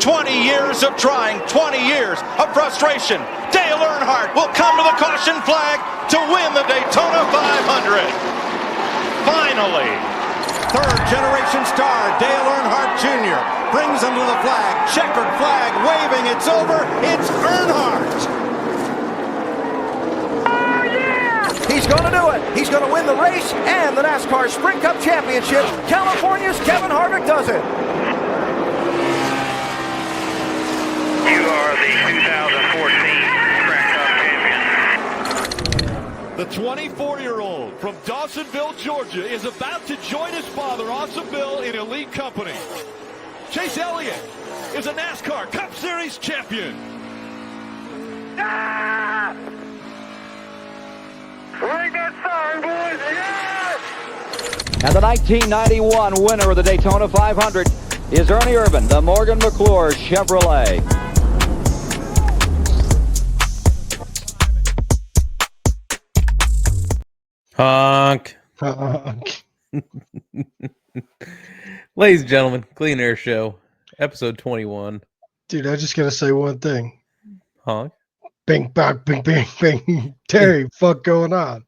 20 years of trying, 20 years of frustration. Dale Earnhardt will come to the caution flag to win the Daytona 500. Finally. Third-generation star Dale Earnhardt Jr. brings him to the flag. Checkered flag waving. It's over. It's Earnhardt. He's going to do it. He's going to win the race and the NASCAR Sprint Cup Championship. California's Kevin Harvick does it. You are the 2014 Sprint Cup champion. The 24-year-old from Dawsonville, Georgia, is about to join his father, Awesome Bill, in elite company. Chase Elliott is a NASCAR Cup Series champion. Ah! Ring that sign, boys! Yes! And the 1991 winner of the Daytona 500 is Ernie Irvan, the Morgan McClure Chevrolet. Honk. Ladies and gentlemen, Clean Air Show, episode 21. Dude, I just gotta say one thing. Honk. Bing, bang, bing, bing, bing. Terry, fuck going on?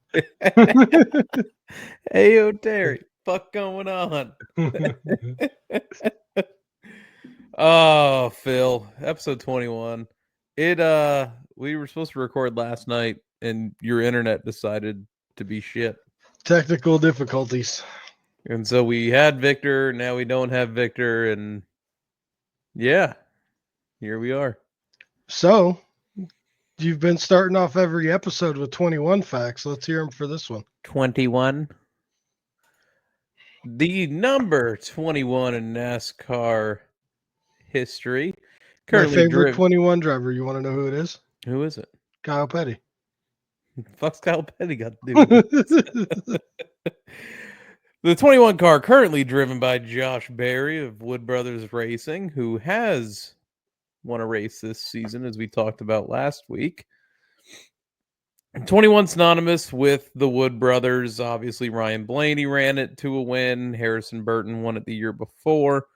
Hey, yo, Terry, fuck going on? Oh, Phil, episode 21. We were supposed to record last night, and your internet decided to be shit. Technical difficulties. And so we had Victor, now we don't have Victor, and yeah, here we are. So, you've been starting off every episode with 21 facts. Let's hear them for this one. 21. The number 21 in NASCAR history. My favorite 21 driver. You want to know who it is? Who is it? Kyle Petty. Fuck's Kyle Petty got to do with it? The 21 car currently driven by Josh Berry of Wood Brothers Racing, who has won a race this season, as we talked about last week. 21 synonymous with the Wood Brothers. Obviously, Ryan Blaney ran it to a win. Harrison Burton won it the year before.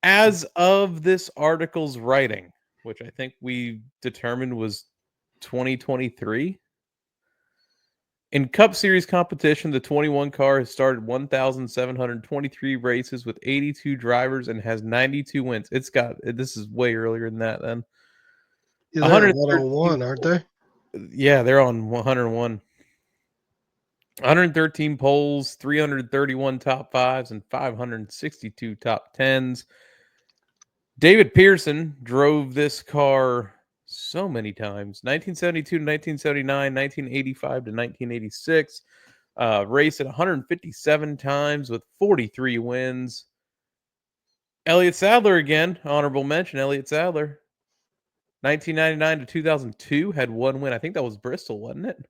As of this article's writing, which I think we determined was 2023, in Cup Series competition, the 21 car has started 1,723 races with 82 drivers and has 92 wins. This is way earlier than that then. Yeah, they're 101, aren't they? Yeah, they're on 101. 113 poles, 331 top fives, and 562 top tens. David Pearson drove this car so many times. 1972 to 1979, 1985 to 1986. Raced it 157 times with 43 wins. Elliott Sadler again, honorable mention. Elliott Sadler, 1999 to 2002, had one win. I think that was Bristol, wasn't it?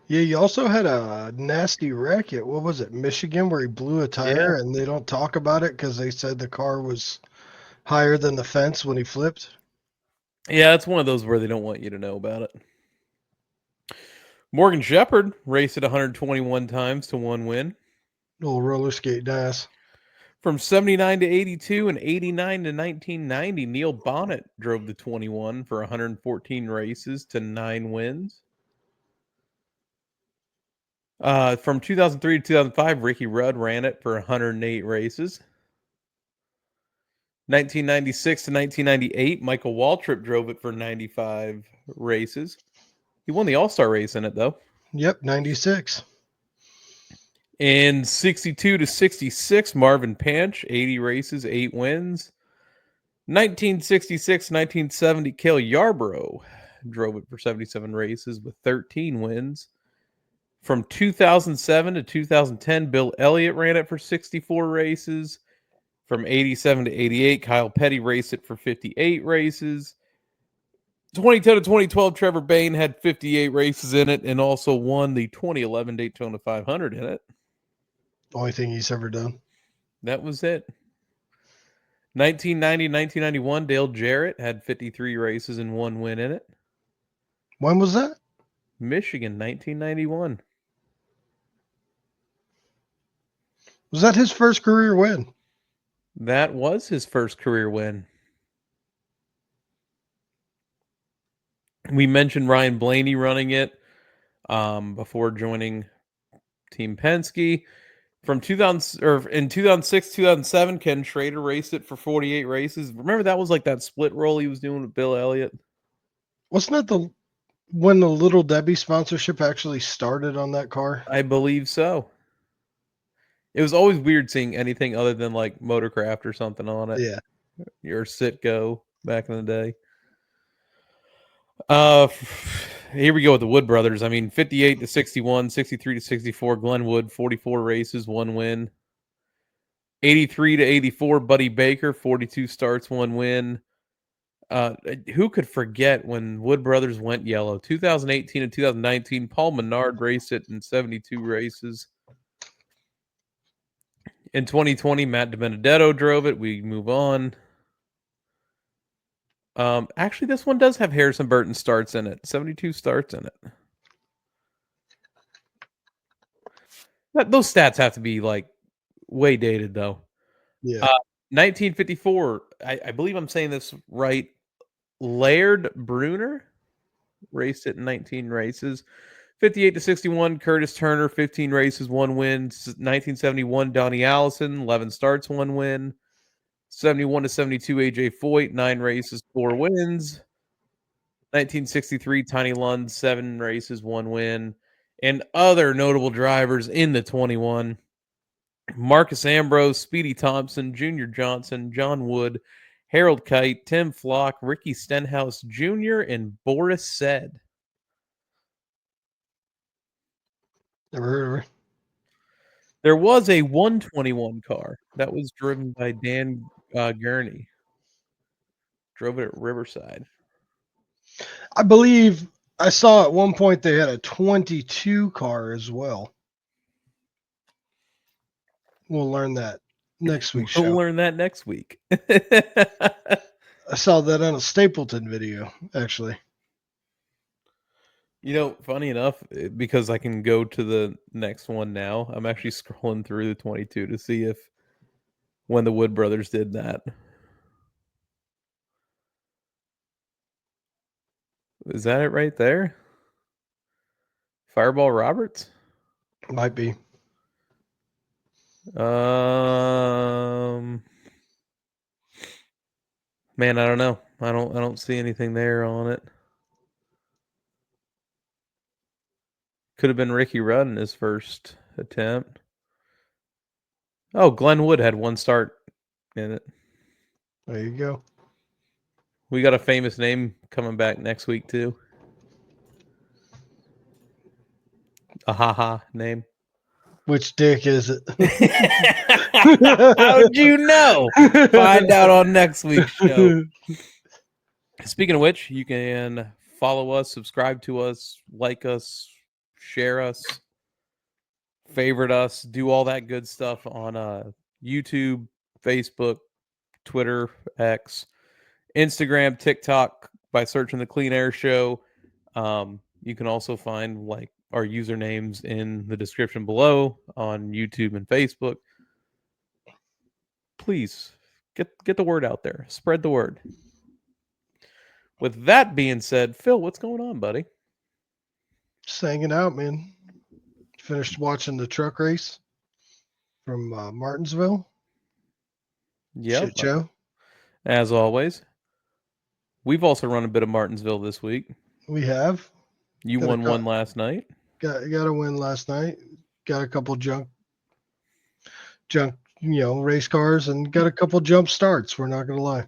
Yeah, you also had a nasty wreck at, what was it, Michigan, where he blew a tire, and they don't talk about it because they said the car was higher than the fence when he flipped. Yeah, it's one of those where they don't want you to know about it. Morgan Shepherd raced it 121 times to one win. Little roller skate ass. From 79 to 82 and 89 to 1990, Neil Bonnet drove the 21 for 114 races to 9 wins. From 2003 to 2005, Ricky Rudd ran it for 108 races. 1996 to 1998, Michael Waltrip drove it for 95 races. He won the All-Star race in it, though. Yep, 96. In 62 to 66, Marvin Panch, 80 races, 8 wins. 1966 1970, Cale Yarborough drove it for 77 races with 13 wins. From 2007 to 2010, Bill Elliott ran it for 64 races. From 87 to 88, Kyle Petty raced it for 58 races. 2010 to 2012, Trevor Bayne had 58 races in it and also won the 2011 Daytona 500 in it. Only thing he's ever done. That was it. 1990, 1991, Dale Jarrett had 53 races and 1 win in it. When was that? Michigan, 1991. Was that his first career win? That was his first career win. We mentioned Ryan Blaney running it before joining Team Penske. From 2000 or in 2006, 2007, Ken Schrader raced it for 48 races. Remember that was like that split roll he was doing with Bill Elliott? Wasn't that when the Little Debbie sponsorship actually started on that car? I believe so. It was always weird seeing anything other than like Motorcraft or something on it. Yeah. Or Citgo back in the day. Here we go with the Wood brothers. I mean, 58 to 61, 63 to 64, Glenwood, 44 races, 1 win. 83 to 84, Buddy Baker, 42 starts, 1 win. Who could forget when Wood brothers went yellow? 2018 and 2019, Paul Menard raced it in 72 races. In 2020, Matt DiBenedetto drove it. We move on. Actually, this one does have Harrison Burton starts in it. 72 starts in it. Those stats have to be like way dated, though. Yeah. 1954, I believe I'm saying this right. Laird Bruner raced it in 19 races. 58 to 61, Curtis Turner, 15 races, 1 win. 1971, Donnie Allison, 11 starts, 1 win. 71 to 72, AJ Foyt, 9 races, 4 wins. 1963, Tiny Lund, 7 races, 1 win. And other notable drivers in the 21. Marcus Ambrose, Speedy Thompson, Junior Johnson, John Wood, Harold Kite, Tim Flock, Ricky Stenhouse Jr., and Boris Said. Never heard of her. There was a 121 car that was driven by Dan Gurney. Drove it at Riverside. I believe I saw at one point they had a 22 car as well. We'll learn that next week's show. We'll learn that next week. I saw that on a Stapleton video, actually. You know, funny enough, because I can go to the next one now, I'm actually scrolling through the 22 to see if when the Wood brothers did that. Is that it right there? Fireball Roberts? Might be. Man, I don't know. I don't see anything there on it. Could have been Ricky Rudd in his first attempt. Oh, Glenn Wood had 1 start in it. There you go. We got a famous name coming back next week too. A haha name. Which dick is it? How'd you know? Find out on next week's show. Speaking of which, you can follow us, subscribe to us, like us, share us, favorite us, do all that good stuff on YouTube, Facebook, Twitter, X, Instagram, TikTok by searching the Clean Air Show. You can also find like our usernames in the description below on YouTube and Facebook. Please get the word out there. Spread the word. With that being said, Phil, what's going on, buddy? Just hanging out, man. Finished watching the truck race from Martinsville. Yeah. Shit show. As always. We've also run a bit of Martinsville this week. We have. You won one last night. Got a win last night. Got a couple junk, race cars, and got a couple jump starts. We're not gonna lie.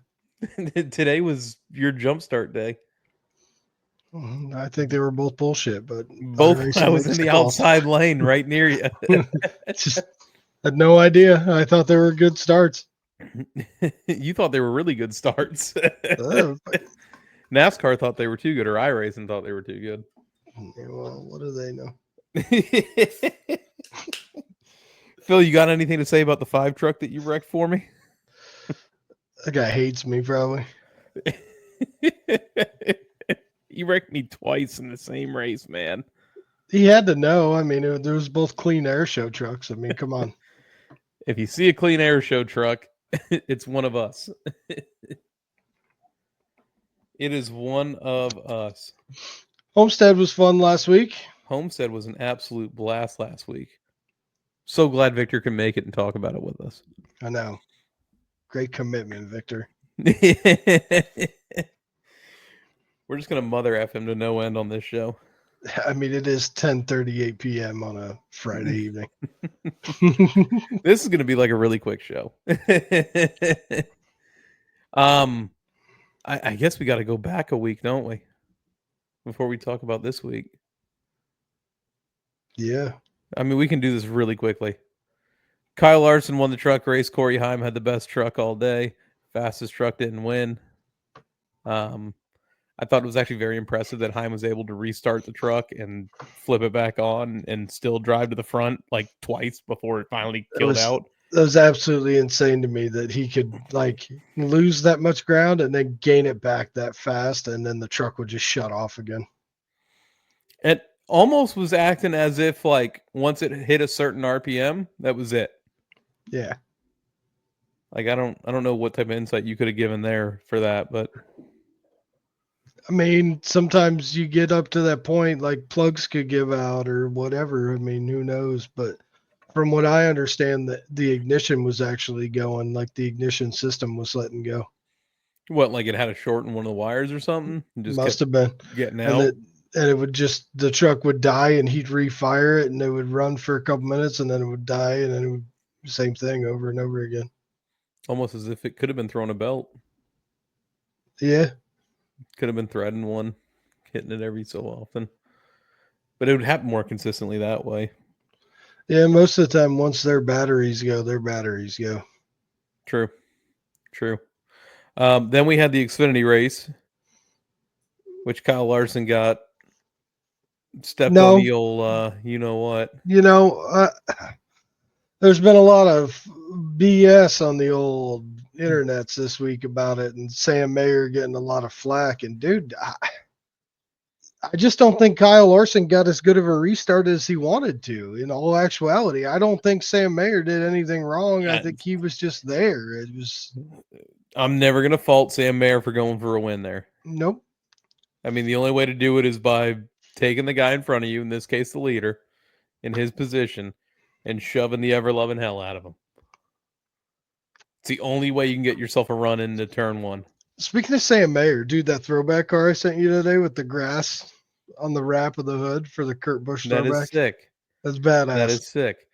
Today was your jump start day. I think they were both bullshit, but both. I was in the outside lane right near you. Just had no idea. I thought they were good starts. You thought they were really good starts. NASCAR thought they were too good, or iRacing thought they were too good. Well, what do they know? Phil, you got anything to say about the 5 truck that you wrecked for me? That guy hates me, probably. You wrecked me twice in the same race, man. He had to know. I mean, there was both Clean Air Show trucks. I mean, come on. If you see a Clean Air Show truck, it's one of us. It is one of us. Homestead was fun last week. Homestead was an absolute blast last week. So glad Victor can make it and talk about it with us. I know. Great commitment, Victor. We're just going to mother F him to no end on this show. I mean, it is 10:38 p.m. on a Friday evening. This is going to be like a really quick show. I guess we got to go back a week, don't we? Before we talk about this week. Yeah. I mean, we can do this really quickly. Kyle Larson won the truck race. Corey Heim had the best truck all day. Fastest truck didn't win. I thought it was actually very impressive that Heim was able to restart the truck and flip it back on and still drive to the front like twice before it finally killed out. That was absolutely insane to me that he could like lose that much ground and then gain it back that fast, and then the truck would just shut off again. It almost was acting as if like once it hit a certain RPM, that was it. Yeah. Like I don't know what type of insight you could have given there for that, but I mean, sometimes you get up to that point, like plugs could give out or whatever. I mean, who knows? But from what I understand, the ignition was actually going, like the ignition system was letting go. what, like it had a short in one of the wires or something? And just Must have been getting out. And it would just, the truck would die and he'd refire it and it would run for a couple minutes and then it would die and then it would same thing over and over again. Almost as if it could have been throwing a belt. Yeah. Could have been threading one, hitting it every so often. But it would happen more consistently that way. Yeah, most of the time, once their batteries go, their batteries go. True. Then we had the Xfinity race, which Kyle Larson got stepped on the old, you know what. You know, there's been a lot of BS on the old internets this week about it, and Sam Mayer getting a lot of flack. And dude, I just don't think Kyle Larson got as good of a restart as he wanted to. In all actuality, I don't think Sam Mayer did anything wrong. I think he was just there. It was. I'm never gonna fault Sam Mayer for going for a win there. Nope. I mean, the only way to do it is by taking the guy in front of you, in this case, the leader, in his position, and shoving the ever-loving hell out of him. It's the only way you can get yourself a run into turn one. Speaking of Sam Mayer, dude, that throwback car I sent you today with the grass on the wrap of the hood for the Kurt Busch throwback. That is sick. That's badass. That is sick.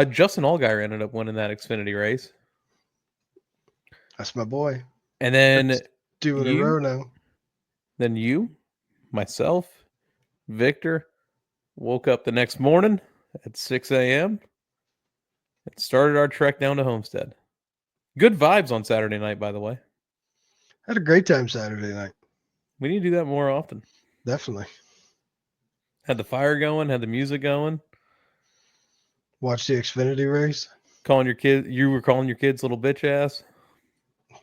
Justin Allgaier ended up winning that Xfinity race. That's my boy. And then Let's do it in a row now. Then you, myself, Victor, woke up the next morning at 6 a.m. and started our trek down to Homestead. Good vibes on Saturday night, by the way. Had a great time Saturday night. We need to do that more often. Definitely. Had the fire going, had the music going. Watch the Xfinity race. You were calling your kids little bitch ass.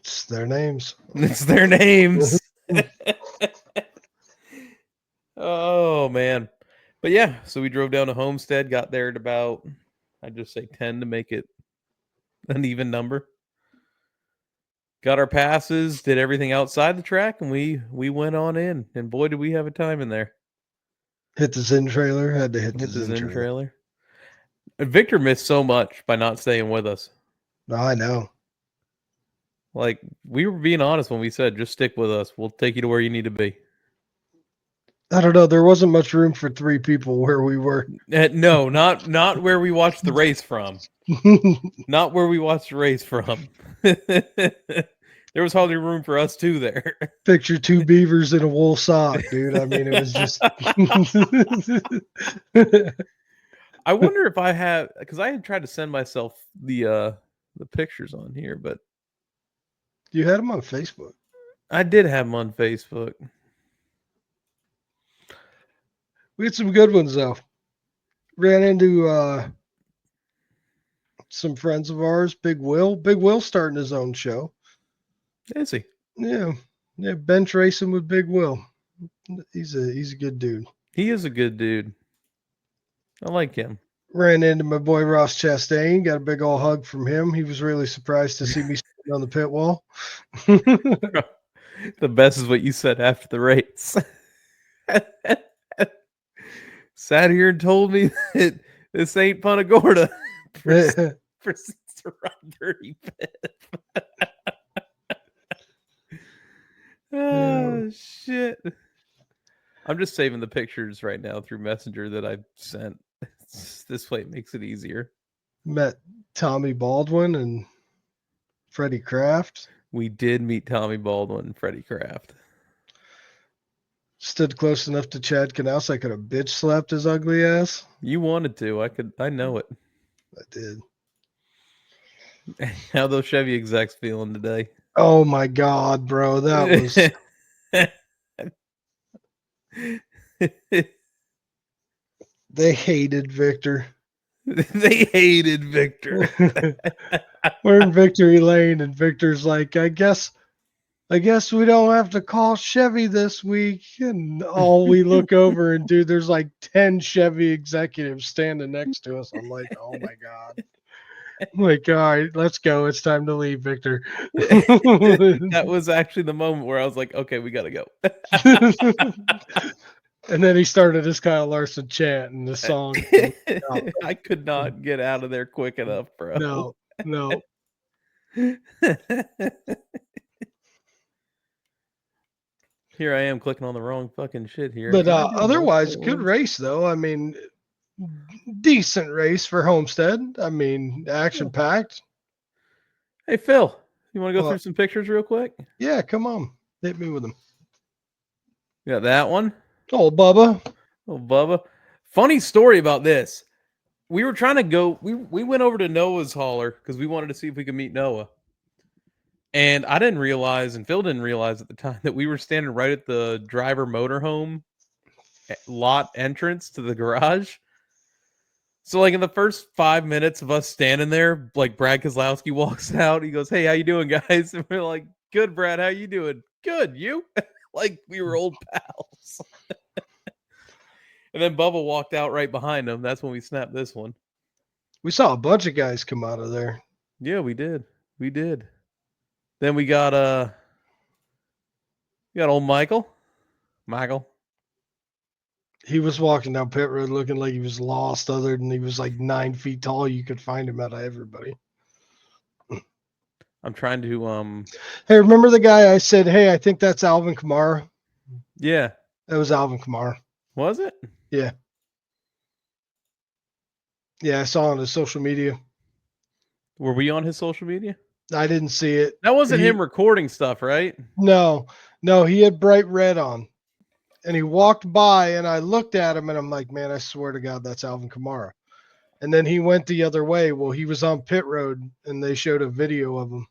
It's their names. It's their names. Oh man. But yeah, so we drove down to Homestead, got there at about, I'd just say 10 to make it an even number. Got our passes, did everything outside the track, and we went on in. And boy, did we have a time in there. Hit the Zen trailer. Had to hit the Zen trailer. Victor missed so much by not staying with us. No, I know. Like, we were being honest when we said, just stick with us. We'll take you to where you need to be. I don't know. There wasn't much room for 3 people where we were. No, not where we watched the race from. Not where we watched the race from. There was hardly room for us two there. Picture 2 beavers in a wool sock, dude. I mean, it was just. I wonder if I have, because I had tried to send myself the pictures on here, but you had them on Facebook. I did have them on Facebook. We had some good ones though. Ran into some friends of ours. Big Will. Big Will starting his own show. Is he? Yeah. Bench racing with Big Will. He's a good dude. He is a good dude. I like him. Ran into my boy Ross Chastain. Got a big old hug from him. He was really surprised to see me sitting on the pit wall. The The best is what you said after the race. Sat here and told me that this ain't Punta Gorda. Proceeds to run 35th. Oh, shit. I'm just saving the pictures right now through Messenger that I sent. This way it makes it easier. Met Tommy Baldwin and Freddie Kraft. We did meet Tommy Baldwin and Freddie Kraft. Stood close enough to Chad Knaus I could have bitch slapped his ugly ass. You wanted to. I know it. I did. How those Chevy execs feeling today? Oh my God, bro. That was they hated Victor. They hated Victor. We're in Victory Lane and Victor's like, I guess we don't have to call Chevy this week. And all we look over and dude, there's like 10 Chevy executives standing next to us. I'm like, oh my God. I'm like, all right, let's go. It's time to leave, Victor. That was actually the moment where I was like, okay, we gotta go. And then he started his Kyle Larson chant and the song. I could not get out of there quick enough, bro. No. Here I am clicking on the wrong fucking shit here. But otherwise, good race though. I mean, decent race for Homestead. I mean, action packed. Hey Phil, you want to go through some pictures real quick? Yeah, come on, hit me with them. You got that one? Oh, Bubba. Funny story about this. We were trying to go. We went over to Noah's hauler because we wanted to see if we could meet Noah. And I didn't realize, and Phil didn't realize at the time, that we were standing right at the driver motorhome lot entrance to the garage. So, like, in the first 5 minutes of us standing there, like, Brad Kozlowski walks out. He goes, "Hey, how you doing, guys?" And we're like, "Good, Brad. How you doing?" "Good. You?" Like, we were old pals. And then Bubba walked out right behind him. That's when we snapped this one. We saw a bunch of guys come out of there. Yeah, we did. Then we got old Michael. He was walking down pit road looking like he was lost, other than he was like 9 feet tall. You could find him out of everybody. I'm trying to Hey, remember the guy I said, hey, I think that's Alvin Kamara? Yeah. That was Alvin Kamara. Was it? Yeah. Yeah, I saw on his social media. Were we on his social media? I didn't see it. That wasn't him recording stuff, right? No, he had bright red on. And he walked by and I looked at him and I'm like, man, I swear to God, that's Alvin Kamara. And then he went the other way. Well, he was on pit road and they showed a video of him.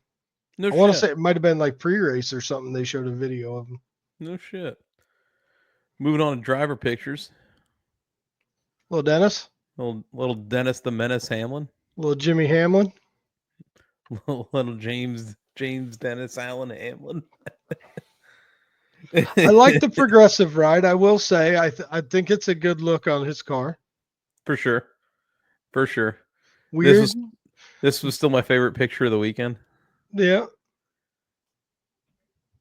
No shit. I want to say it might have been like pre-race or something. They showed a video of him. No shit. Moving on to driver pictures. Little Dennis. Little Dennis the Menace Hamlin. Little Jimmy Hamlin. Little James Dennis Allen Hamlin. I like the progressive ride. I will say, I think it's a good look on his car. For sure. Weird. This was still my favorite picture of the weekend. Yeah.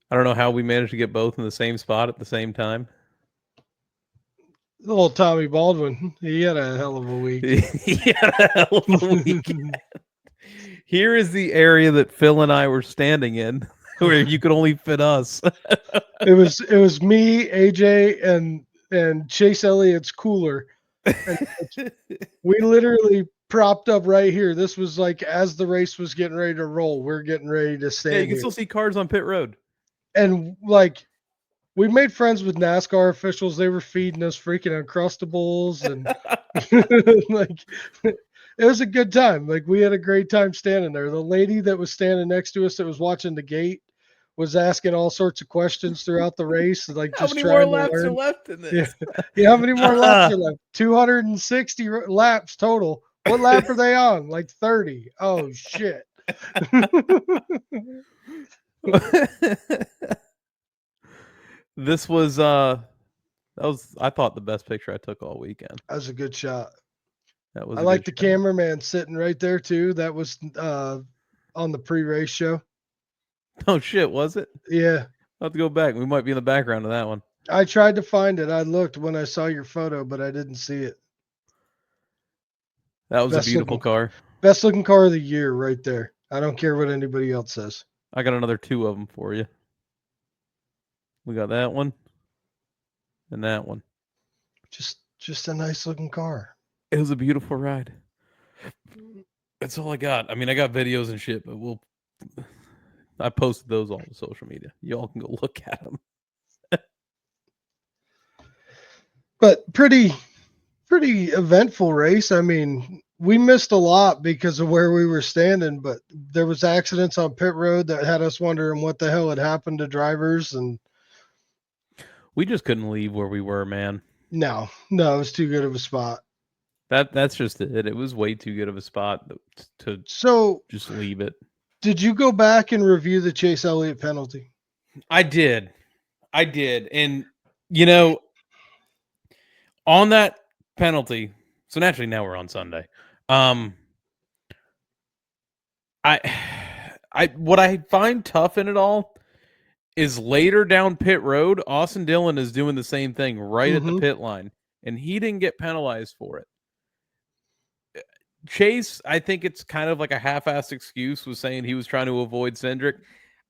I don't know how we managed to get both in the same spot at the same time. Little Tommy Baldwin. He had a hell of a week. He had a hell of a weekend. Here is the area that Phil and I were standing in, where you could only fit us. It was me, AJ, and Chase Elliott's cooler. And we literally propped up right here. This was like as the race was getting ready to roll. We're getting ready to stand. Yeah, you can still see cars on pit road. And like we made friends with NASCAR officials. They were feeding us freaking Uncrustables and like it was a good time. Like we had a great time standing there. The lady that was standing next to us that was watching the gate was asking all sorts of questions throughout the race. Like how just many more trying laps to learn. are left in this? Yeah, how many more laps are left? 260 laps total. What lap are they on? Like 30. Oh shit. This was I thought the best picture I took all weekend. That was a good shot. That was I like the cameraman sitting right there too. That was on the pre-race show. Oh shit, was it? Yeah. I'll have to go back. We might be in the background of that one. I tried to find it. I looked when I saw your photo, but I didn't see it. That was Best a beautiful looking- car. Best looking car of the year right there. I don't care what anybody else says. I got another 2 of them for you. We got that one and that one. Just a nice looking car. It was a beautiful ride. That's all I got. I mean, I got videos and shit, but I posted those all to social media. Y'all can go look at them. But pretty eventful race. I mean, we missed a lot because of where we were standing, but there was accidents on pit road that had us wondering what the hell had happened to drivers, and We just couldn't leave where we were, man. no, it was too good of a spot. That's just it. It was way too good of a spot to So, just leave it. did you go back and review the Chase Elliott penalty? I did. And, on that penalty, so naturally now we're on Sunday. What I find tough in it all is later down pit road, Austin Dillon is doing the same thing right at the pit line, and he didn't get penalized for it. Chase, I think it's kind of like a half-assed excuse, was saying he was trying to avoid Cindric.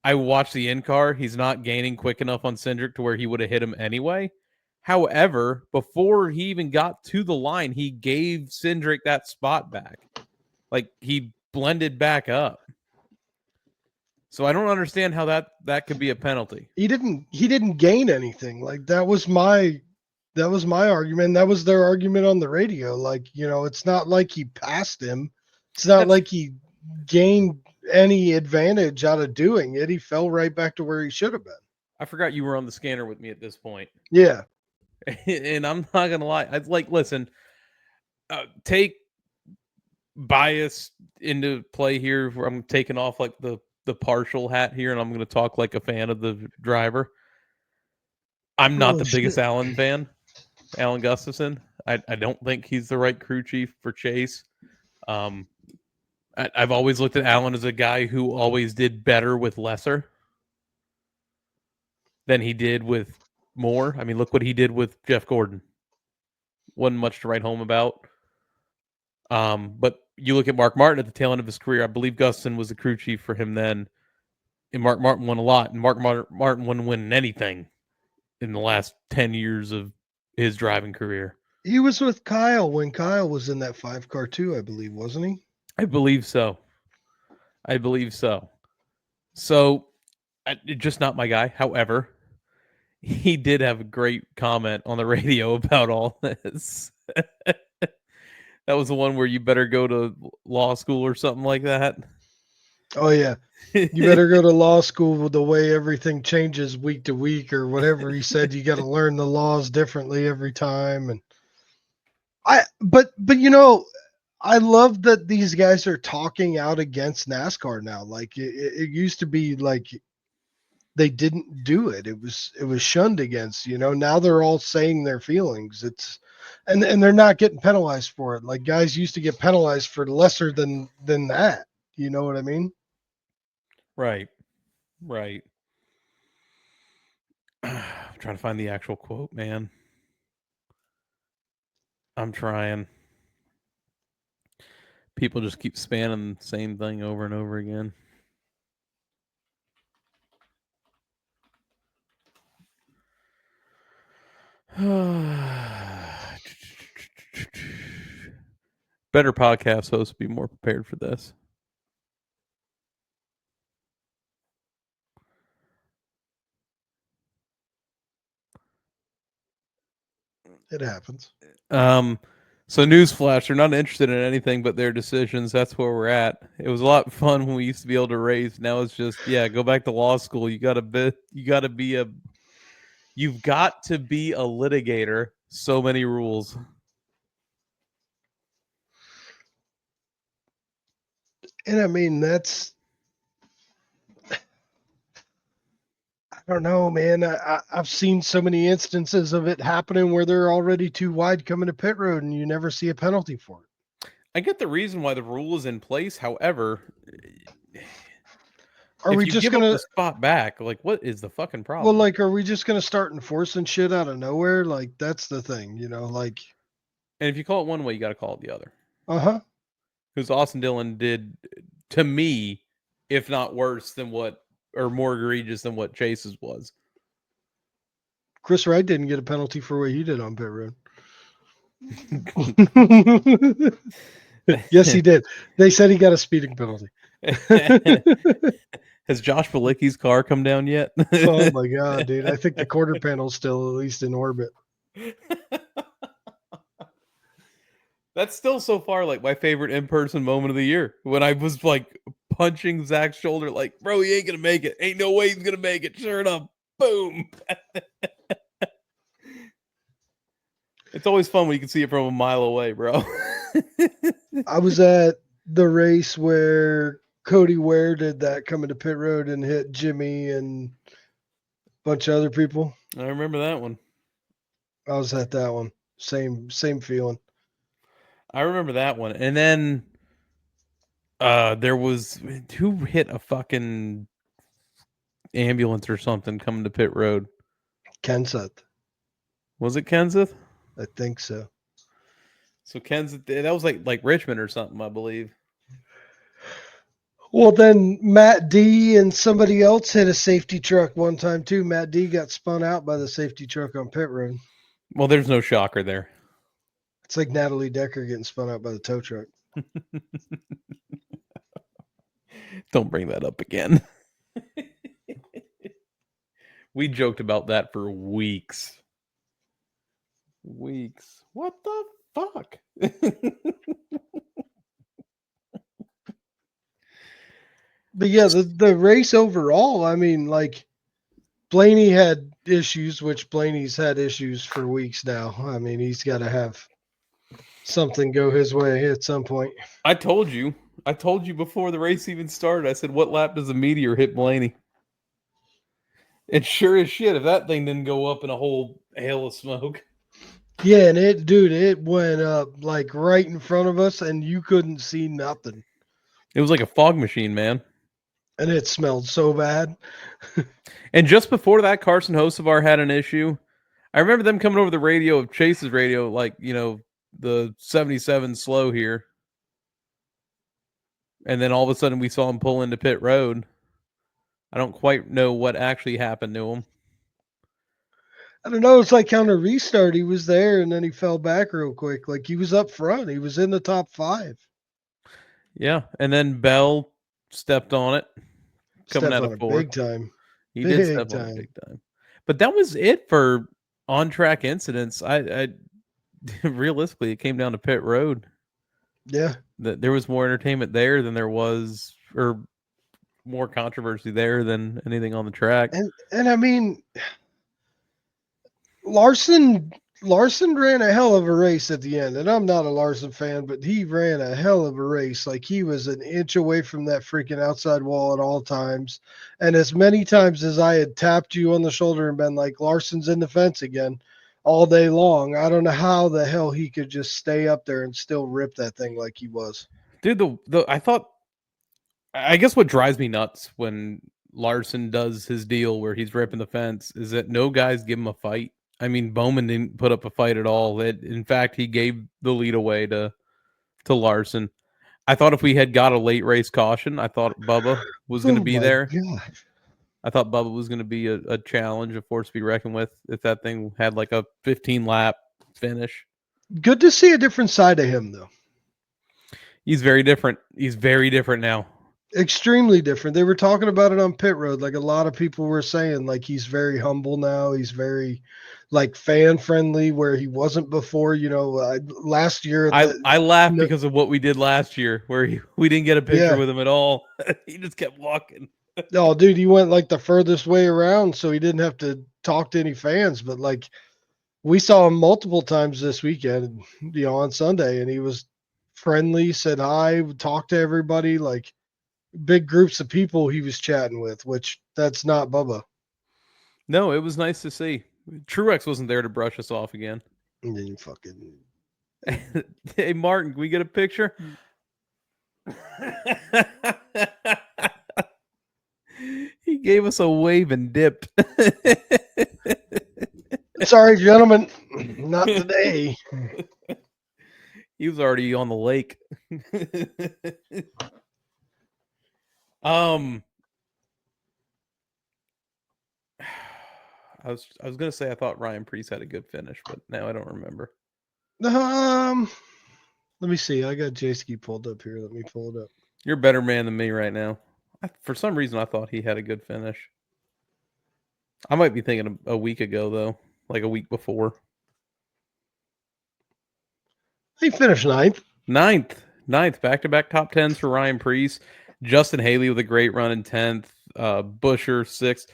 I watched the in-car. He's not gaining quick enough on Cindric to where he would have hit him anyway. However, before he even got to the line, he gave Cindric that spot back. Like, he blended back up. So I don't understand how that could be a penalty. He didn't gain anything. Like, that was my argument. That was their argument on the radio. Like, it's not like he passed him. It's not like he gained any advantage out of doing it. He fell right back to where he should have been. I forgot you were on the scanner with me at this point. Yeah. And I'm not gonna lie. I listen. Take bias into play here. Where I'm taking off like the partial hat here, and I'm going to talk like a fan of the driver. I'm not the biggest Alan fan, Alan Gustafson. I don't think he's the right crew chief for Chase. I've always looked at Alan as a guy who always did better with lesser than he did with more. I mean, look what he did with Jeff Gordon. Wasn't much to write home about. But you look at Mark Martin at the tail end of his career. I believe Gustin was the crew chief for him then. And Mark Martin won a lot. And Mark Martin wouldn't win anything in the last 10 years of his driving career. He was with Kyle when Kyle was in that 5-car too, I believe, wasn't he? I believe so. So, just not my guy. However, he did have a great comment on the radio about all this. That was the one where you better go to law school or something like that. Oh, yeah. You better go to law school with the way everything changes week to week or whatever he said. You got to learn the laws differently every time. And but I love that these guys are talking out against NASCAR now. Like it used to be like they didn't do it. It was shunned against, now they're all saying their feelings. And they're not getting penalized for it. Like guys used to get penalized for lesser than that. You know what I mean? Right. I'm trying to find the actual quote, man. I'm trying. People just keep spamming the same thing over and over again. Better podcast hosts be more prepared for this. It happens. So newsflash, they're not interested in anything but their decisions. That's where we're at. It was a lot of fun when we used to be able to race. Now it's just, go back to law school. You've got to be a litigator. So many rules. And I mean, I don't know, man. I've seen so many instances of it happening where they're already too wide coming to pit road and you never see a penalty for it. I get the reason why the rule is in place. However, Are if we you just give up gonna? the spot back, like, what is the fucking Well, problem? like, are we just gonna start enforcing shit out of nowhere? Like, that's the thing, like, And if you call it one way, you got to call it the other. uh-huh. Because Austin Dillon did, to me, if not worse than what, or more egregious than what Chase's was. Chris Wright didn't get a penalty for what he did on pit road. Yes, he did. They said he got a speeding penalty. Has Josh Balicki's car come down yet? Oh my god, dude! I think the quarter panel's still at least in orbit. That's still so far like my favorite in-person moment of the year. When I was like punching Zach's shoulder, like, bro, he ain't gonna make it. Ain't no way he's gonna make it. Sure enough, boom. It's always fun when you can see it from a mile away, bro. I was at the race where Cody Ware did that coming to pit road and hit Jimmy and a bunch of other people. I remember that one. I was at that one. Same feeling. I remember that one. And then there was who hit a fucking ambulance or something coming to pit road. Kenseth. Was it Kenseth? I think so. So Kenseth, that was like Richmond or something, I believe. Well, then Matt D and somebody else hit a safety truck one time too. Matt D got spun out by the safety truck on pit road. Well, there's no shocker there. It's like Natalie Decker getting spun out by the tow truck. Don't bring that up again. We joked about that for weeks. What the fuck? But yeah, the race overall, I mean, like, Blaney had issues, which Blaney's had issues for weeks now. I mean, he's got to have something go his way at some point. I told you before the race even started. I said, what lap does the meteor hit Blaney? And sure as shit, if that thing didn't go up in a whole hail of smoke. Yeah, and it went up like right in front of us, and you couldn't see nothing. It was like a fog machine, man. And it smelled so bad. And just before that, Carson Hocevar had an issue. I remember them coming over the radio of Chase's radio, like, the 77 slow here. And then all of a sudden we saw him pull into pit road. I don't quite know what actually happened to him. I don't know. It's like on a restart, he was there and then he fell back real quick. Like he was up front. He was in the top 5. Yeah. And then Bell stepped on it. Coming Stepped out on of it 4. big time. He did step on it big time. But that was it for on-track incidents. I realistically, it came down to pit road. Yeah. There was more entertainment there than there was, or more controversy there than anything on the track. And I mean, Larson ran a hell of a race at the end, and I'm not a Larson fan, but he ran a hell of a race. Like he was an inch away from that freaking outside wall at all times. And as many times as I had tapped you on the shoulder and been like, Larson's in the fence again all day long, I don't know how the hell he could just stay up there and still rip that thing like he was. Dude, I guess what drives me nuts when Larson does his deal where he's ripping the fence is that no guys give him a fight. I mean, Bowman didn't put up a fight at all. In fact, he gave the lead away to Larson. I thought if we had got a late race caution, I thought Bubba was going to be there. God. I thought Bubba was going to be a challenge, a force to be reckoned with if that thing had like a 15-lap finish. Good to see a different side of him, though. He's very different. He's very different now. Extremely different. They were talking about it on pit road. Like a lot of people were saying, like he's very humble now. He's very like fan friendly where he wasn't before. Last year. I laughed because of what we did last year where we didn't get a picture with him at all. He just kept walking. Oh, dude, he went like the furthest way around, so he didn't have to talk to any fans. But like, we saw him multiple times this weekend, on Sunday, and he was friendly, said hi, talked to everybody, like big groups of people he was chatting with, which that's not Bubba. No, it was nice to see. Truex wasn't there to brush us off again. And then you fucking. Hey, Martin, can we get a picture? gave us a wave and dipped. Sorry, gentlemen, not today. He was already on the lake. I was gonna say I thought Ryan Preece had a good finish, but now I don't remember. Let me see. I got J-Ski pulled up here. Let me pull it up. You're a better man than me right now. For some reason, I thought he had a good finish. I might be thinking a week ago, though, like a week before. He finished ninth. Back-to-back top tens for Ryan Preece. Justin Haley with a great run in 10th. Busher 6th.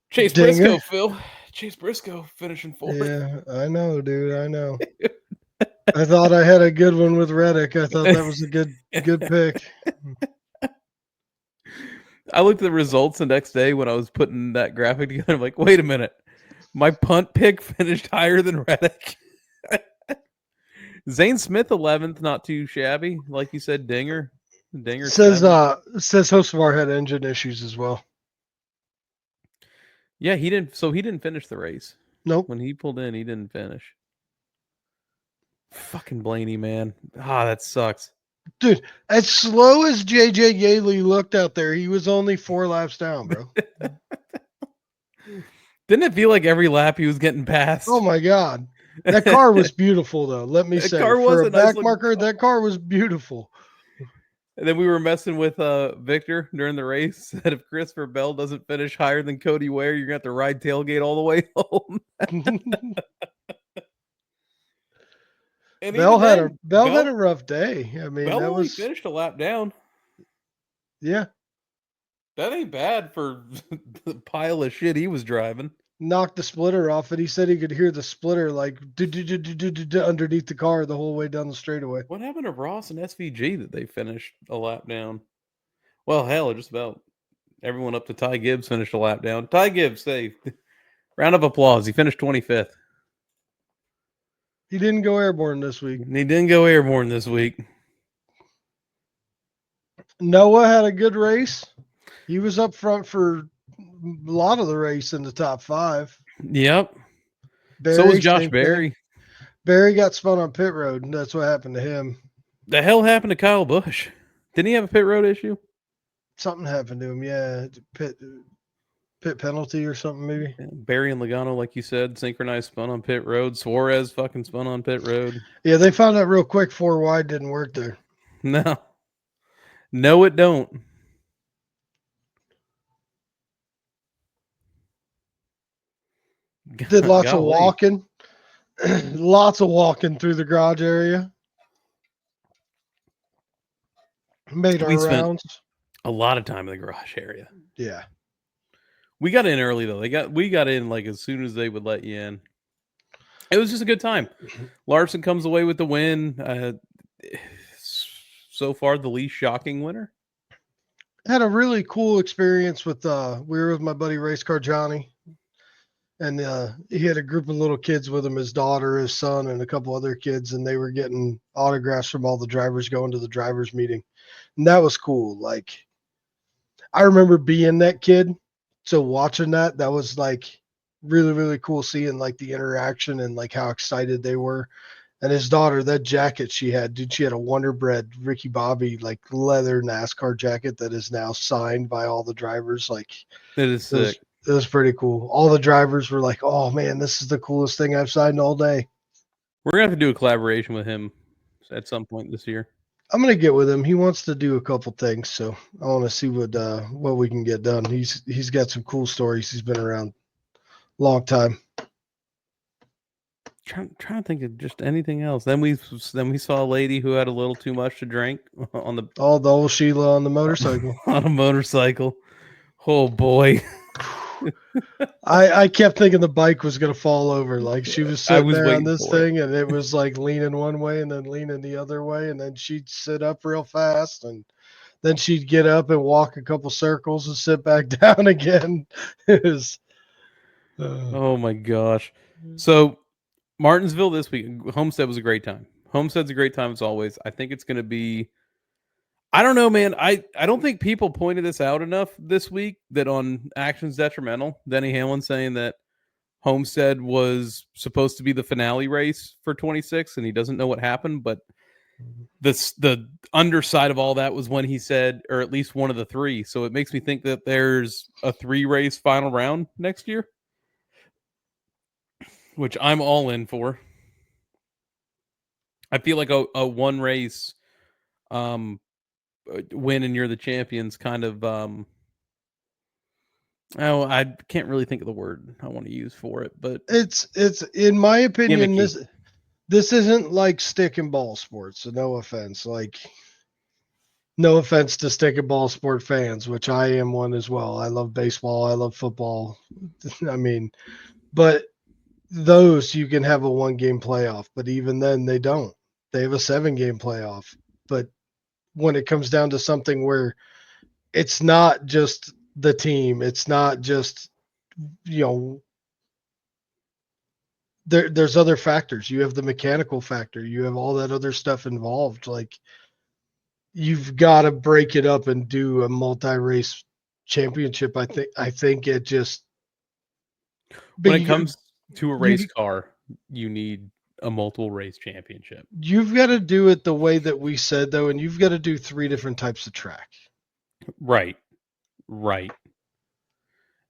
Chase Dinger. Briscoe, Phil. Chase Briscoe finishing 4th. Yeah, I know, dude. I know. I thought I had a good one with Reddick. I thought that was a good pick. I looked at the results the next day when I was putting that graphic together. I'm like, wait a minute. My punt pick finished higher than Reddick. Zane Smith 11th, not too shabby. Like you said, Dinger Says 7th. Hocevar had engine issues as well. Yeah, he didn't finish the race. Nope. When he pulled in, he didn't finish. Fucking Blaney, man. That sucks. Dude, as slow as JJ Yaley looked out there, he was only 4 laps down, bro. Didn't it feel like every lap he was getting passed? Oh my God. That car was beautiful though. Let me say, for a back marker, that car was beautiful. And then we were messing with Victor during the race. That if Christopher Bell doesn't finish higher than Cody Ware, you're gonna have to ride tailgate all the way home. And Bell had a rough day. I mean, Bell that only was finished a lap down. Yeah. That ain't bad for the pile of shit he was driving. Knocked the splitter off it. He said he could hear the splitter like underneath the car the whole way down the straightaway. What happened to Ross and SVG that they finished a lap down? Well, hell, just about everyone up to Ty Gibbs finished a lap down. Ty Gibbs, say, round of applause. He finished 25th. He didn't go airborne this week. He didn't go airborne this week. Noah had a good race. He was up front for a lot of the race in the top 5. Yep. Barry, so was Josh Berry. Barry got spun on pit road, and that's what happened to him. The hell happened to Kyle Busch? Didn't he have a pit road issue? Something happened to him, yeah. Pit penalty or something, maybe. Yeah, Barry and Logano, like you said, synchronized spun on pit road. Suarez fucking spun on pit road. Yeah, they found out real quick 4 wide didn't work there. No, it don't. Did lots of walking. Lots of walking through the garage area. Made our rounds. A lot of time in the garage area. Yeah. We got in early though. We got in like as soon as they would let you in. It was just a good time. Larson comes away with the win. So far, the least shocking winner. Had a really cool experience with we were with my buddy Race Car Johnny, and he had a group of little kids with him, his daughter, his son, and a couple other kids, and they were getting autographs from all the drivers going to the drivers meeting, and that was cool. Like, I remember being that kid, so watching that was like really, really cool seeing like the interaction and like how excited they were. And his daughter, that jacket she had, dude, she had a Wonder Bread Ricky Bobby like leather NASCAR jacket that is now signed by all the drivers. Like, it is sick. It was pretty cool. All the drivers were like, "Oh man, this is the coolest thing I've signed all day." We're gonna have to do a collaboration with him at some point this year. I'm gonna get with him. He wants to do a couple things, so I want to see what we can get done. He's got some cool stories. He's been around a long time. Trying to think of just anything else. Then we saw a lady who had a little too much to drink on the old Sheila on the motorcycle. On a motorcycle. Oh boy. I kept thinking the bike was gonna fall over. Like, she was sitting there on this thing and it was like leaning one way and then leaning the other way, and then she'd sit up real fast and then she'd get up and walk a couple circles and sit back down again. It was oh my gosh. So Martinsville this week, Homestead was a great time. Homestead's a great time as always. I think it's going to be I don't know, man. I don't think people pointed this out enough this week that on Actions Detrimental, Denny Hamlin saying that Homestead was supposed to be the finale race for 26 and he doesn't know what happened, but the underside of all that was when he said, or at least one of the three. So it makes me think that there's a 3-race final round next year, which I'm all in for. I feel like a 1-race win and you're the champions kind of I can't really think of the word I want to use for it, but It's in my opinion, gimmicky. this isn't like stick and ball sports. So no offense. Like, no offense to stick and ball sport fans, which I am one as well. I love baseball. I love football. I mean, but those you can have a 1-game playoff, but even then they don't. They have a 7-game playoff. But when it comes down to something where it's not just the team, it's not just, there's other factors. You have the mechanical factor. You have all that other stuff involved. Like, you've got to break it up and do a multi-race championship. I think it just, When but it comes to a you race car, you need a multiple race championship. you've got to do it the way that we said though, and you've got to do 3 different types of track. Right.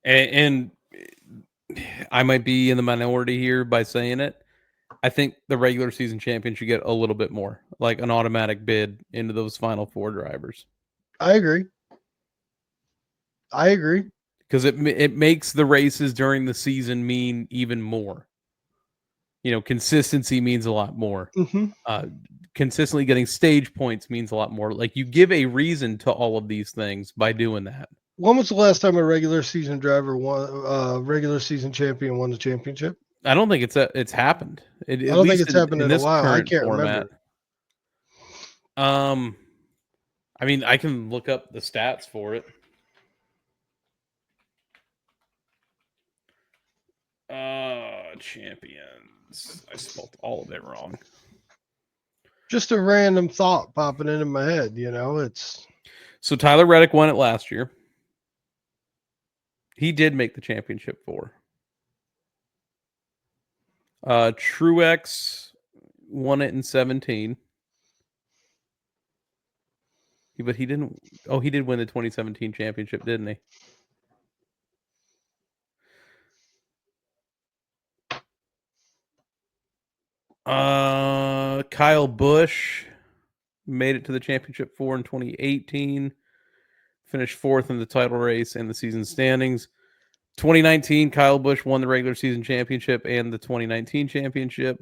And I might be in the minority here by saying it. I think the regular season champion should get a little bit more, like an automatic bid into those final 4 drivers. I agree. Because it makes the races during the season mean even more. Consistency means a lot more. Mm-hmm. Consistently getting stage points means a lot more. Like, you give a reason to all of these things by doing that. When was the last time a regular season driver won, regular season champion won the championship? I don't think it's happened. I don't think it's happened in a this while. I current can't format. remember. I mean, I can look up the stats for it. Champions. I spelled all of it wrong. Just a random thought popping into my head. It's So Tyler Reddick won it last year. He did make the championship 4. Truex won it in 17. But he didn't. Oh, he did win the 2017 championship, didn't he? Kyle Busch made it to the championship 4 in 2018. Finished 4th in the title race and the season standings. 2019, Kyle Busch won the regular season championship and the 2019 championship.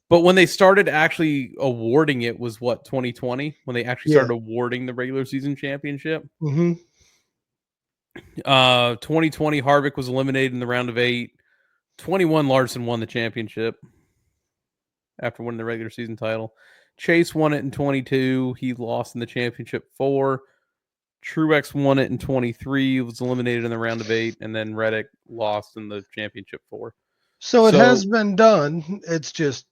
But when they started actually awarding it was 2020? When they actually started awarding the regular season championship? Mm-hmm. 2020, Harvick was eliminated in the round of 8. 21, Larson won the championship after winning the regular season title. Chase won it in 22. He lost in the championship 4. Truex won it in 23. Was eliminated in the round of 8. And then Reddick lost in the championship 4. So it has been done. It's just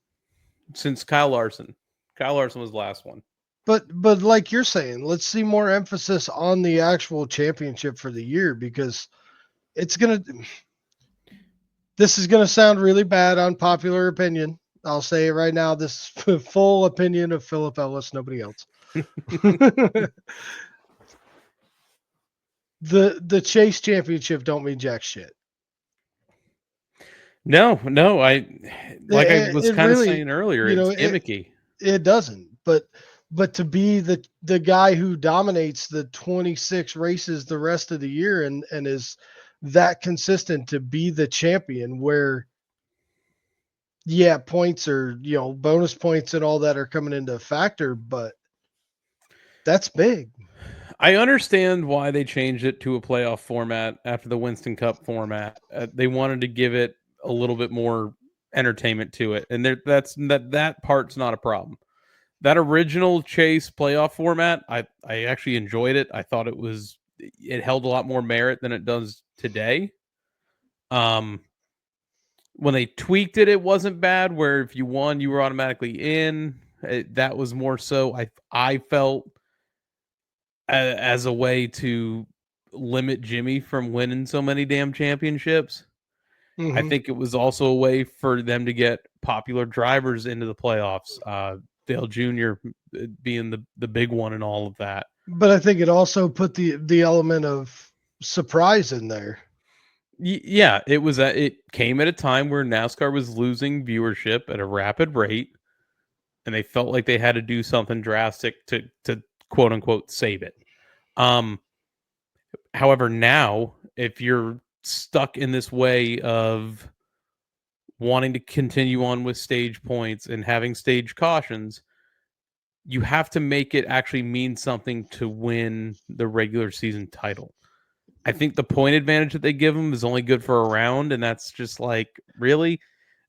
since Kyle Larson. Kyle Larson was the last one. But like you're saying, let's see more emphasis on the actual championship for the year, because this is gonna sound really bad, unpopular opinion. I'll say it right now. This is full opinion of Philip Ellis, nobody else. The Chase championship don't mean jack shit. No, I was kind of saying earlier, it's gimmicky. It doesn't, but to be the guy who dominates the 26 races the rest of the year and is that consistent to be the champion, where points are, bonus points and all that are coming into a factor, but that's big. I understand why they changed it to a playoff format after the Winston Cup format. They wanted to give it a little bit more entertainment to it, and that part's not a problem. That original Chase playoff format, I actually enjoyed it. I thought it held a lot more merit than it does today. When they tweaked it, it wasn't bad. Where if you won, you were automatically in. That was more so. I felt as a way to limit Jimmy from winning so many damn championships. I Mhm. think it was also a way for them to get popular drivers into the playoffs. Dale Jr. Being the big one in all of that. But I think it also put the element of surprise in there. Yeah, it came at a time where NASCAR was losing viewership at a rapid rate, and they felt like they had to do something drastic to quote unquote save it. However, now if you're stuck in this way of wanting to continue on with stage points and having stage cautions, you have to make it actually mean something to win the regular season title. I think the point advantage that they give them is only good for a round, and that's just like, really?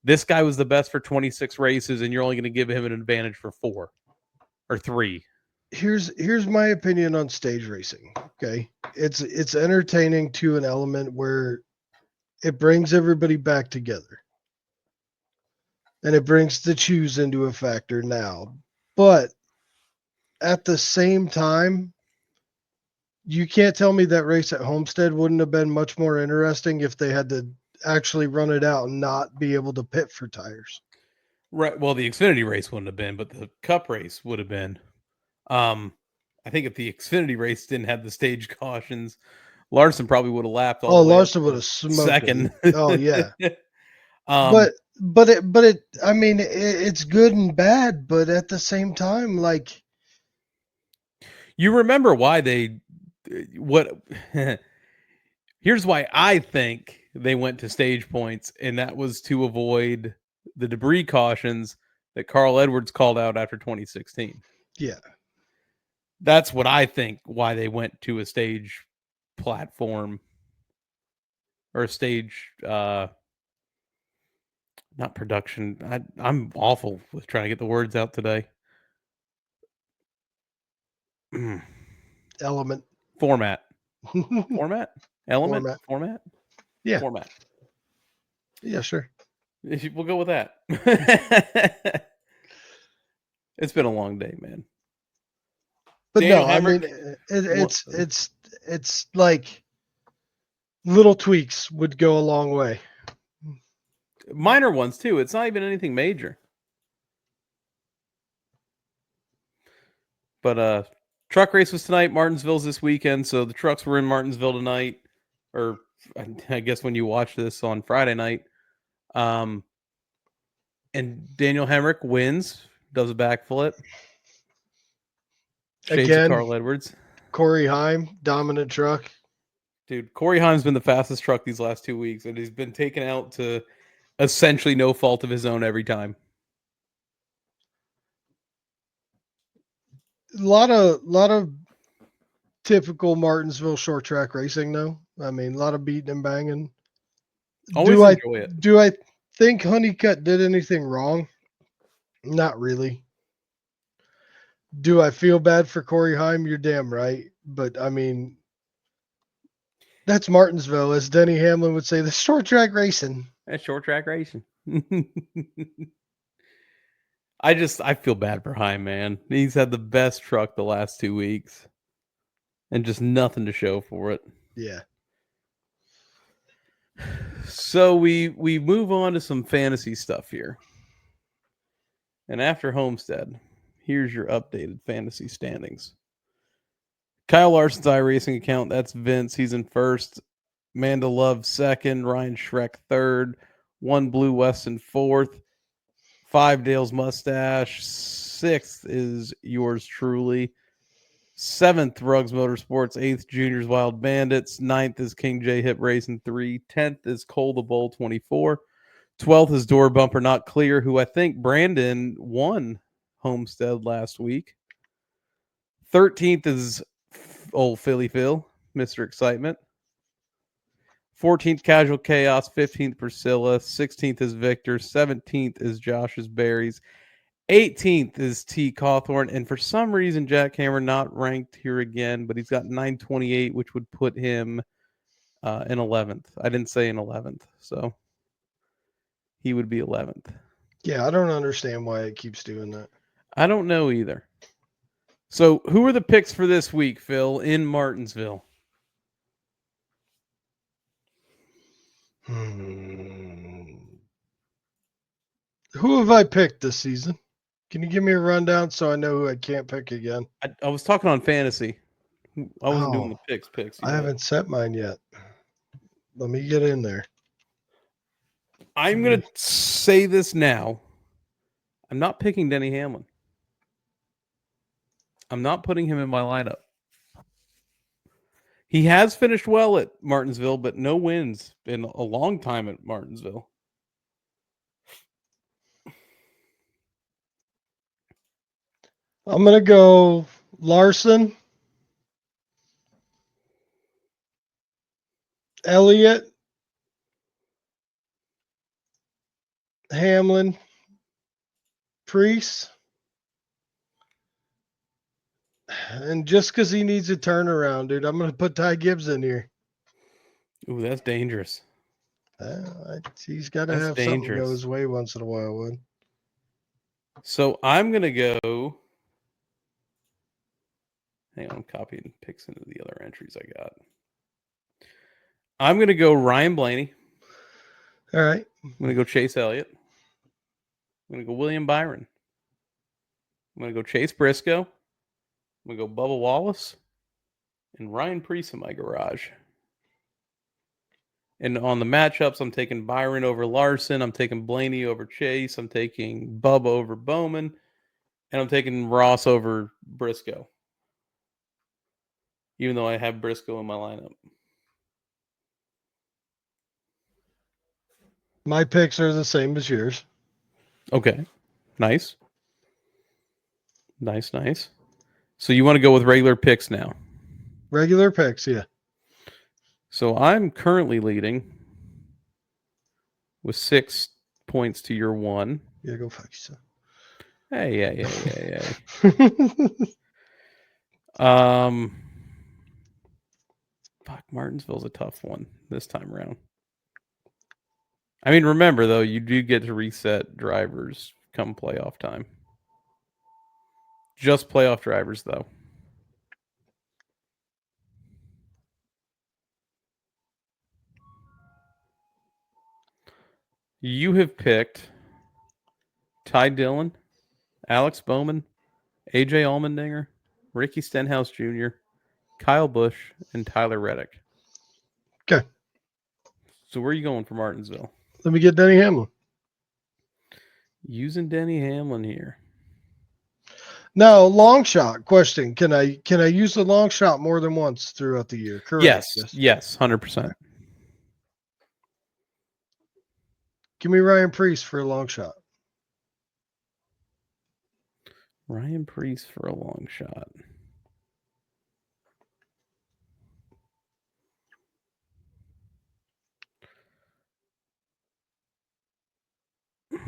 This guy was the best for 26 races, and you're only going to give him an advantage for 4 or 3. Here's my opinion on stage racing. Okay. It's entertaining to an element where it brings everybody back together. And it brings the choose into a factor now. But at the same time, you can't tell me that race at Homestead wouldn't have been much more interesting if they had to actually run it out and not be able to pit for tires. Right. Well, the Xfinity race wouldn't have been, but the Cup race would have been. I think if the Xfinity race didn't have the stage cautions, Larson probably would have lapped all Oh, the way up Larson would have to smoked second. him. Oh yeah. um, But I mean it's good and bad, but at the same time, like, you remember why they what? Here's why I think they went to stage points, and that was to avoid the debris cautions that Carl Edwards called out after 2016. yeah. That's what I think why they went to a stage platform or a stage not production. I'm awful with trying to get the words out today. Element. Format. Format? Element? Format. Format? Yeah. Format. Yeah, sure. We'll go with that. It's been a long day, man. But Daniel no, I Hemrick, mean it's like little tweaks would go a long way. minor ones too. It's not even anything major. But truck race was tonight. Martinsville's this weekend, so the trucks were in Martinsville tonight, or I guess when you watch this on Friday night. And Daniel Hemrick wins, does a backflip. Shades of Again, Carl Edwards. Corey Heim, dominant truck. Dude, Corey Haim's been the fastest truck these last 2 weeks, and he's been taken out to essentially no fault of his own every time. A lot of typical Martinsville short track racing though. I mean, a lot of beating and banging. Always enjoy it. Do I think Honeycutt did anything wrong? Not really. Do I feel bad for Corey Heim? You're damn right. But I mean, that's Martinsville, as Denny Hamlin would say, the short track racing. That's short track racing. I feel bad for Haim, man. He's had the best truck the last 2 weeks. And just nothing to show for it. Yeah. So we move on to some fantasy stuff here. And after Homestead, here's your updated fantasy standings. Kyle Larson's iRacing account, that's Vince. He's in first. Amanda Love second. Ryan Schreck third. One Blue Weston fourth. 5 Dale's Mustache. 6th is yours truly. 7th, Ruggs Motorsports. 8th, Junior's Wild Bandits. 9th is King J Hip Racing 3. 10th is Cole the Bull 24. 12th is Door Bumper Not Clear, who I think Brandon won Homestead last week. 13th is old Philly Phil, Mr. Excitement. 14th, Casual Chaos. 15th, Priscilla. 16th is Victor. 17th is Josh's Berries. 18th is T. Cawthorn. And for some reason, Jack Hammer not ranked here again, but he's got 928, which would put him in 11th. I didn't say in 11th, so he would be 11th. Yeah, I don't understand why it keeps doing that. I don't know either. So, who are the picks for this week, Phil, in Martinsville? Who have I picked this season? Can you give me a rundown so I know who I can't pick again? I was talking on fantasy. I wasn't doing the Oh, picks. I yet. haven't set mine yet. Let me get in there. I'm going to say this now. I'm not picking Denny Hamlin. I'm not putting him in my lineup. He has finished well at Martinsville, but no wins in a long time at Martinsville. I'm going to go Larson, Elliott, Hamlin, Priest. And just because he needs a turnaround, dude, I'm going to put Ty Gibbs in here. Ooh, that's dangerous. He's got to That's have something dangerous. go his way once in a while, would. So I'm going to go. Hang on, I'm copying picks into the other entries I got. I'm going to go Ryan Blaney. All right. I'm going to go Chase Elliott. I'm going to go William Byron. I'm going to go Chase Briscoe. I'm going to go Bubba Wallace. And Ryan Preece in my garage. And on the matchups, I'm taking Byron over Larson. I'm taking Blaney over Chase. I'm taking Bubba over Bowman. And I'm taking Ross over Briscoe. Even though I have Briscoe in my lineup. My picks are the same as yours. Okay. Nice. Nice. So you want to go with regular picks now? Regular picks, yeah. So I'm currently leading with 6 points to your 1. Yeah, go fuck yourself. Hey. Fuck, Martinsville's a tough one this time around. I mean, remember though, you do get to reset drivers come playoff time. Just playoff drivers though. You have picked Ty Dillon, Alex Bowman, AJ Allmendinger, Ricky Stenhouse Jr., Kyle Busch, and Tyler Reddick. Okay. So where are you going for Martinsville? Let me get Denny Hamlin. Using Denny Hamlin here. Now, long shot question. Can I use the long shot more than once throughout the year? Correct. Yes, 100%. Give me Ryan Preece for a long shot. Ryan Preece for a long shot.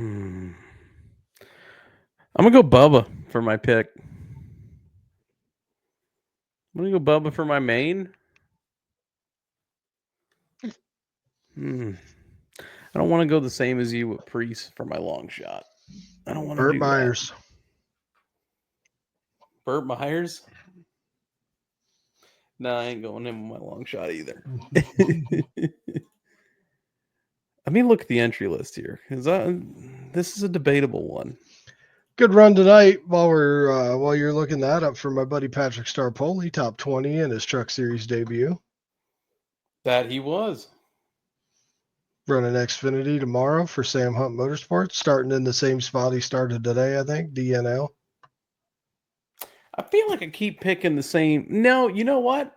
I'm going to go Bubba for my pick. I'm going to go Bubba for my main. I don't want to go the same as you with Preece for my long shot. I don't want to do Myers. that. Burt Myers? No, I ain't going him with my long shot either. Let me look at the entry list here, because this is a debatable one. Good run tonight while you're looking that up for my buddy Patrick Starpoli, top 20 in his Truck Series debut. That he was. Running Xfinity tomorrow for Sam Hunt Motorsports, starting in the same spot he started today, I think, DNL. I feel like I keep picking the same. No, you know what?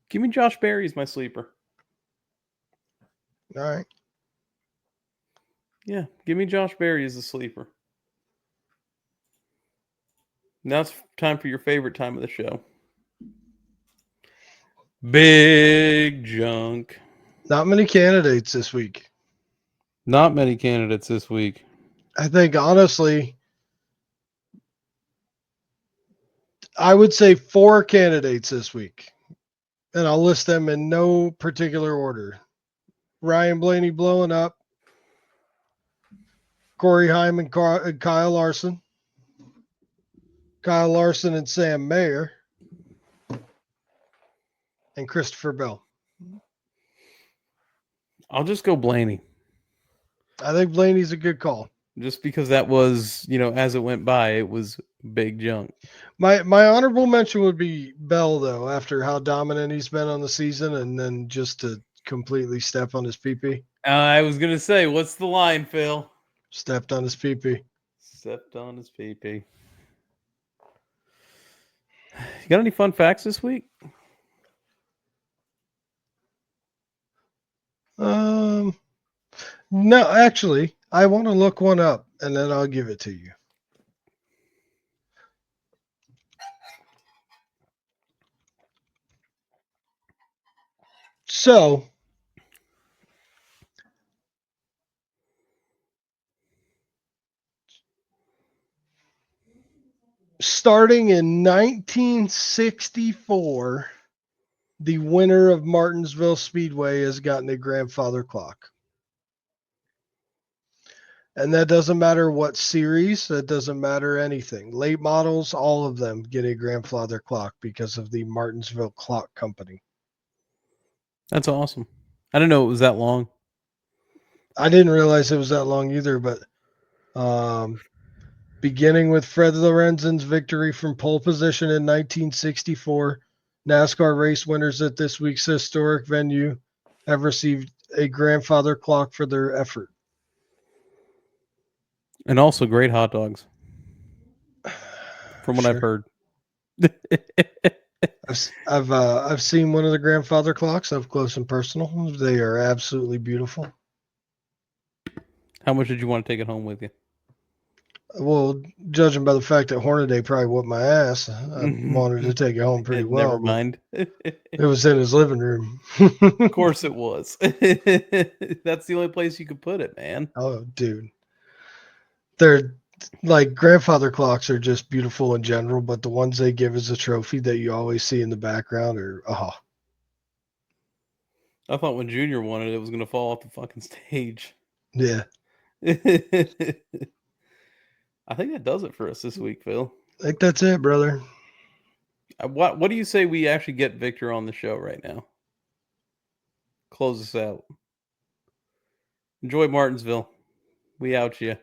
Give me Josh Berry as my sleeper. All right. Yeah, give me Josh Berry as the sleeper. Now it's time for your favorite time of the show. Big junk. Not many candidates this week. Not many candidates this week. I think, honestly, I would say 4 candidates this week. And I'll list them in no particular order. Ryan Blaney blowing up. Corey Hyman and Kyle Larson. Kyle Larson and Sam Mayer, and Christopher Bell. I'll just go Blaney. I think Blaney's a good call. Just because that was, as it went by, it was big junk. My honorable mention would be Bell, though, after how dominant he's been on the season, and then just to completely step on his pee-pee. I was going to say, what's the line, Phil? Stepped on his pee-pee. Stepped on his pee-pee. You got any fun facts this week? No, actually, I want to look one up, and then I'll give it to you. So, starting in 1964, the winner of Martinsville Speedway has gotten a grandfather clock. And that doesn't matter what series, that doesn't matter anything. Late models, all of them get a grandfather clock because of the Martinsville Clock Company. That's awesome. I didn't know it was that long. I didn't realize it was that long either, but beginning with Fred Lorenzen's victory from pole position in 1964, NASCAR race winners at this week's historic venue have received a grandfather clock for their effort. And also great hot dogs. From what I've heard. I've seen one of the grandfather clocks up close and personal. They are absolutely beautiful. How much did you want to take it home with you? Well, judging by the fact that Hornaday probably whooped my ass, I wanted to take it home pretty well. Never mind. It was in his living room. Of course it was. That's the only place you could put it, man. Oh, dude. They're like grandfather clocks are just beautiful in general, but the ones they give as a trophy that you always see in the background are, I thought when Junior won it, it was going to fall off the fucking stage. yeah. I think that does it for us this week, Phil. I think that's it, brother. What do you say we actually get Victor on the show right now? Close us out. Enjoy Martinsville. We out you.